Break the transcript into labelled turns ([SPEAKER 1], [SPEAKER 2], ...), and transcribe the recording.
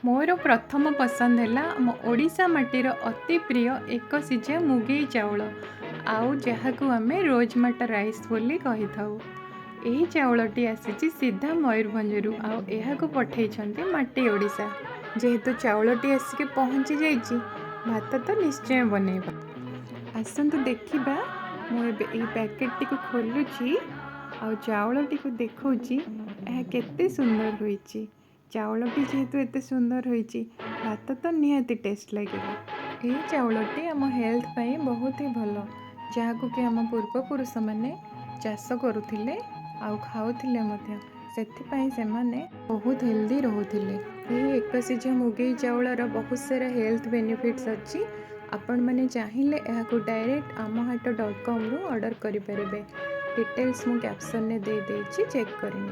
[SPEAKER 1] मोर प्रथम पसंद है आम ओडिशा माटीर अति प्रिय एक सिझा मुगई चाउल आउ जहाकू आम रोजमाटा राइस बोली कही थाउ। यही चाउलटी आसी सीधा मयूरभंजरू आउ एहाकू पठेइछन्ति माटी ओडिशा। जेहेतु चाउलटी आसिक पहुँची जाइछि भात तो निश्चय बनैबा। आसन्तु देखिबा मु एबे एई पैकेट टी को खोलुछि आउ चाउलटी को देखौछि एहा केते सुंदर होइछि। चाउलटी जेहेतु एते सुंदर होइछि भात तो निहाती टेस्ट लगे। ये चाउलटी आम हेल्थ पाई बहुत ही भल जहाँकू कि आम पूर्वपुरुष मैंने चाष करुथिले आउ खाउथिले मध्य सेथिपाई सेमाने बहुत हेल्दी रहुथिले। ये एक सिझा मुगई चाउलर बहुत सारा हेल्थ बेनिफिट्स अच्छी। आपण मैंने चाहिए यहाँ डायरेक्ट amhato.com रु ऑर्डर करें। डिटेल्स मु कैप्शन ने दे देछि चेक कर।